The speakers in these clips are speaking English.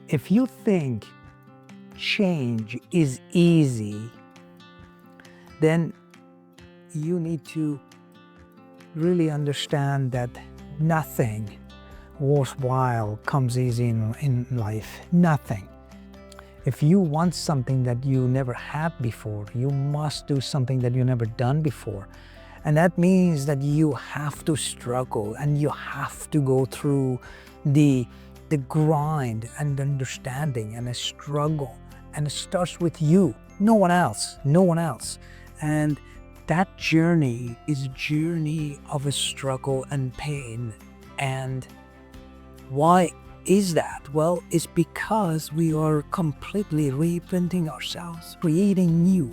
If you think change is easy, then you need to really understand that nothing worthwhile comes easy in life. Nothing. If you want something that you never had before, you must do something that you've never done before. And that means that you have to struggle and you have to go through the grind and understanding and a struggle. And it starts with you, no one else. And that journey is a journey of a struggle and pain. And why is that? Well, it's because we are completely reinventing ourselves, creating new.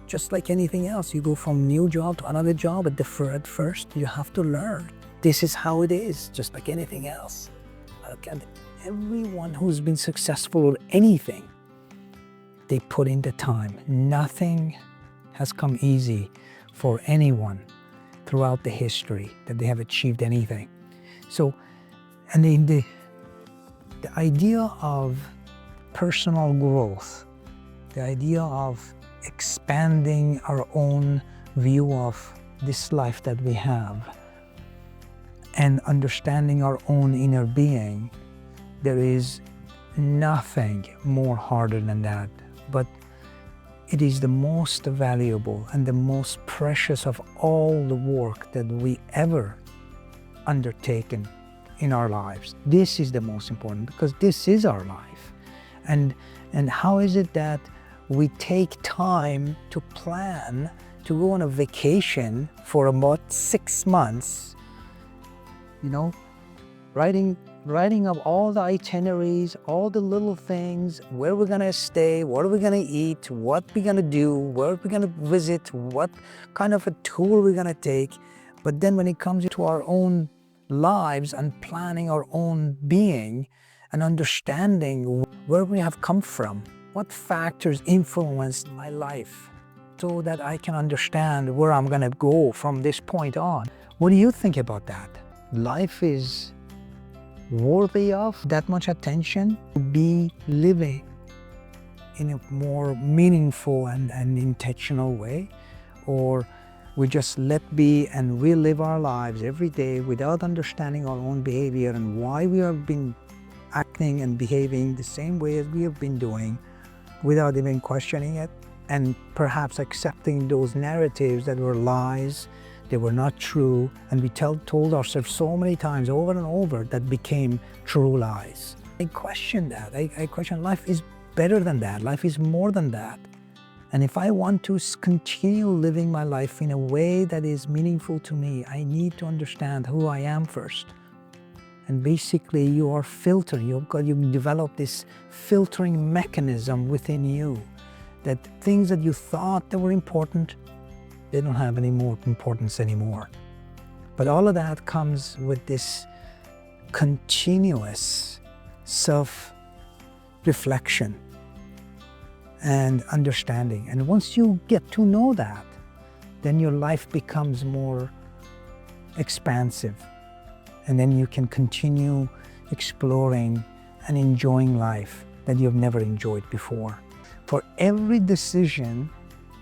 Just like anything else, you go from new job to another job. At first, you have to learn. This is how it is, just like anything else. And everyone who's been successful at anything, they put in the time. Nothing has come easy for anyone throughout the history that they have achieved anything. So, and in the idea of personal growth, the idea of expanding our own view of this life that we have and understanding our own inner being, there is nothing more harder than that. But it is the most valuable and the most precious of all the work that we ever undertaken in our lives. This is the most important because this is our life. And how is it that we take time to plan to go on a vacation for about 6 months, writing up all the itineraries, all the little things, where we're gonna stay, what are we gonna eat, what we're gonna do, where we're gonna visit, what kind of a tour we're gonna take. But then when it comes to our own lives and planning our own being and understanding where we have come from, what factors influenced my life so that I can understand where I'm gonna go from this point on. What do you think about that? Life is worthy of that much attention to be living in a more meaningful and intentional way? Or we just let be and we live our lives every day without understanding our own behavior and why we have been acting and behaving the same way as we have been doing without even questioning it and perhaps accepting those narratives that were lies, they were not true, and we told ourselves so many times over and over that became true lies. I question that. I question life is better than that. Life is more than that. And if I want to continue living my life in a way that is meaningful to me, I need to understand who I am first. And basically you are filtering, you develop this filtering mechanism within you that things that you thought that were important, they don't have any more importance anymore. But all of that comes with this continuous self-reflection and understanding. And once you get to know that, then your life becomes more expansive. And then you can continue exploring and enjoying life that you've never enjoyed before. For every decision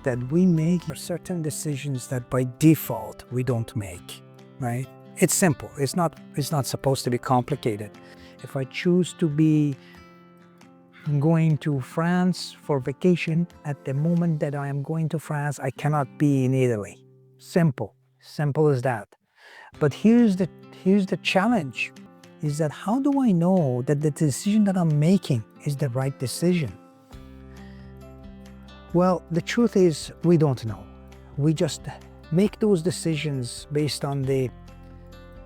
that we make, there are certain decisions that by default we don't make, right? It's simple. It's not supposed to be complicated. If I choose to be going to France for vacation, at the moment that I am going to France, I cannot be in Italy. Simple as that. But here's the challenge, is that how do I know that the decision that I'm making is the right decision? Well, the truth is we don't know. We just make those decisions based on the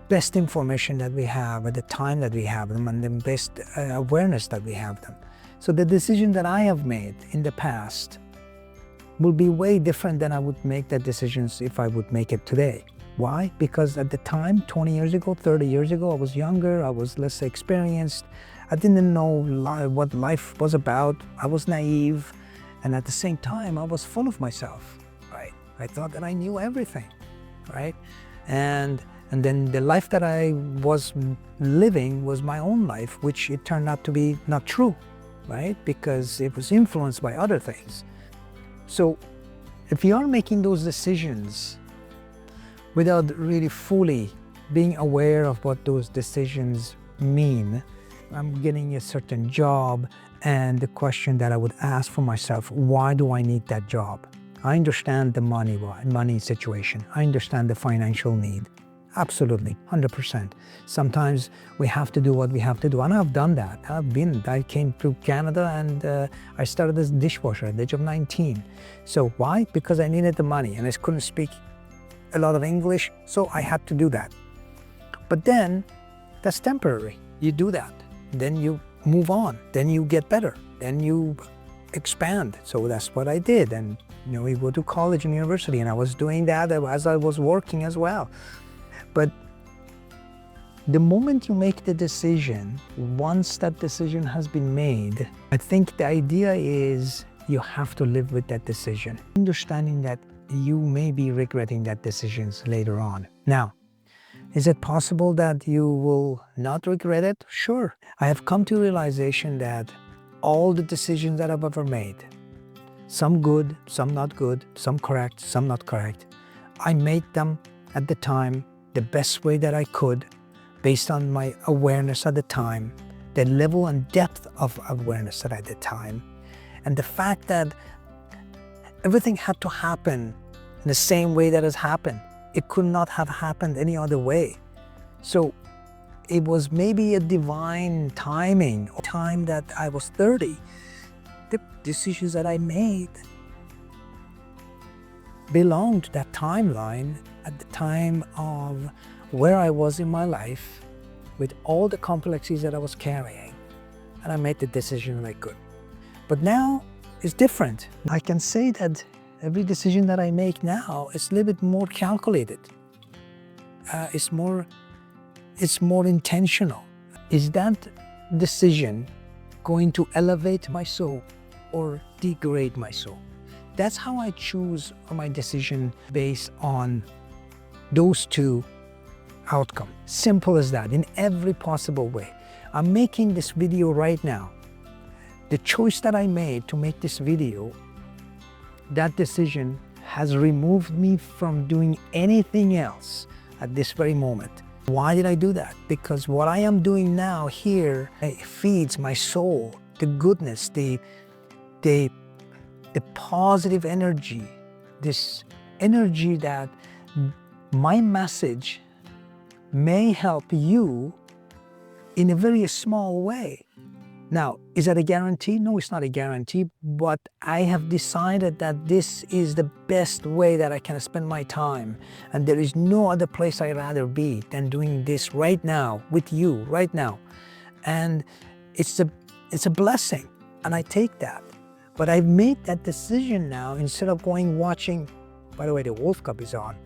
best information that we have at the time that we have them and the best awareness that we have them. So the decision that I have made in the past will be way different than I would make that decisions if I would make it today. Why? Because at the time, 20 years ago, 30 years ago, I was younger, I was less experienced, I didn't know what life was about, I was naive, and at the same time, I was full of myself, right? I thought that I knew everything, right? And And then the life that I was living was my own life, which it turned out to be not true, right? Because it was influenced by other things. So if you are making those decisions without really fully being aware of what those decisions mean, I'm getting a certain job, and the question that I would ask for myself, why do I need that job? I understand the money situation. I understand the financial need. Absolutely, 100%. Sometimes we have to do what we have to do, and I've done that. I came to Canada and I started as a dishwasher at the age of 19. So why? Because I needed the money and I couldn't speak a lot of English, so I had to do that. But then that's temporary. You do that, then you move on, then you get better, then you expand. So that's what I did. And we go to college and university, and I was doing that as I was working as well. But the moment you make the decision, once that decision has been made, I think the idea is you have to live with that decision, understanding that you may be regretting that decisions later on. Now, is it possible that you will not regret it? Sure. I have come to realization that all the decisions that I've ever made, some good, some not good, some correct, some not correct, I made them at the time the best way that I could, based on my awareness at the time, the level and depth of awareness at the time, and the fact that everything had to happen in the same way that has happened. It could not have happened any other way. So it was maybe a divine timing, time that I was 30. The decisions that I made belonged to that timeline at the time of where I was in my life with all the complexities that I was carrying, and I made the decision that I could. But now it's different. I can say that every decision that I make now is a little bit more calculated. It's more intentional. Is that decision going to elevate my soul or degrade my soul? That's how I choose my decision, based on those two outcomes. Simple as that, in every possible way. I'm making this video right now. The choice that I made to make this video, that decision has removed me from doing anything else at this very moment. Why did I do that? Because what I am doing now here, it feeds my soul, the goodness, the positive energy, this energy that my message may help you in a very small way. Now, is that a guarantee? No, it's not a guarantee, but I have decided that this is the best way that I can spend my time, and there is no other place I'd rather be than doing this right now with you, right now. And it's a blessing, and I take that. But I've made that decision now, instead of watching, by the way, the World Cup is on.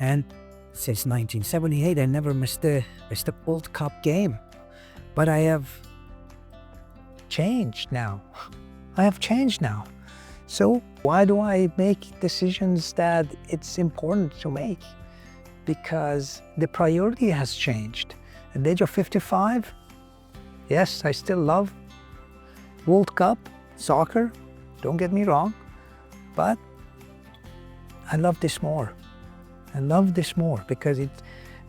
And since 1978, I never missed a World Cup game. But I have changed now. I have changed now. So why do I make decisions that it's important to make? Because the priority has changed. At the age of 55, yes, I still love World Cup, soccer, don't get me wrong, but I love this more. I love this more because it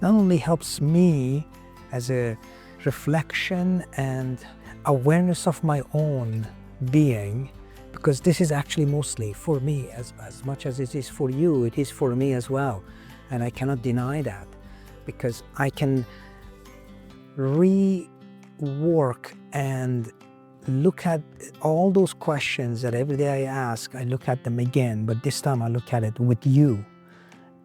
not only helps me as a reflection and awareness of my own being, because this is actually mostly for me, as much as it is for you, it is for me as well. And I cannot deny that, because I can rework and look at all those questions that every day I ask. I look at them again, but this time I look at it with you.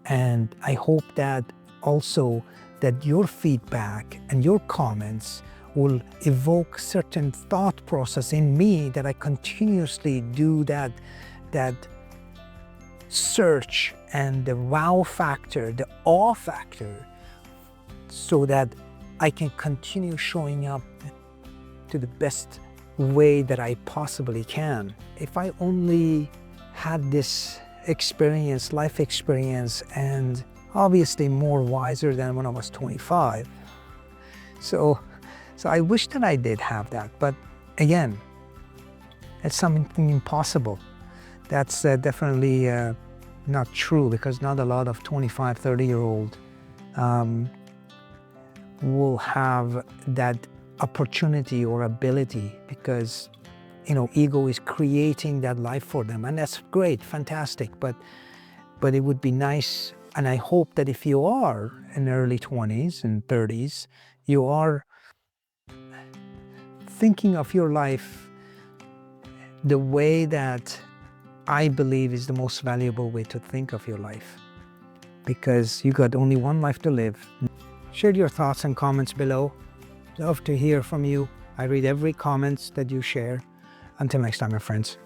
And I hope that also that your feedback and your comments will evoke certain thought process in me, that I continuously do that search and the wow factor, the awe factor, so that I can continue showing up to the best way that I possibly can. If I only had this experience, life experience, and obviously more wiser than when I was 25. So I wish that I did have that, but again, it's something impossible. That's definitely not true, because not a lot of 25, 30-year-old will have that opportunity or ability, because ego is creating that life for them, and that's great, fantastic, but it would be nice, and I hope that if you are in early 20s and 30s, you are thinking of your life the way that I believe is the most valuable way to think of your life, because you got only one life to live. Share your thoughts and comments below. Love to hear from you. I read every comment that you share. Until next time, my friends.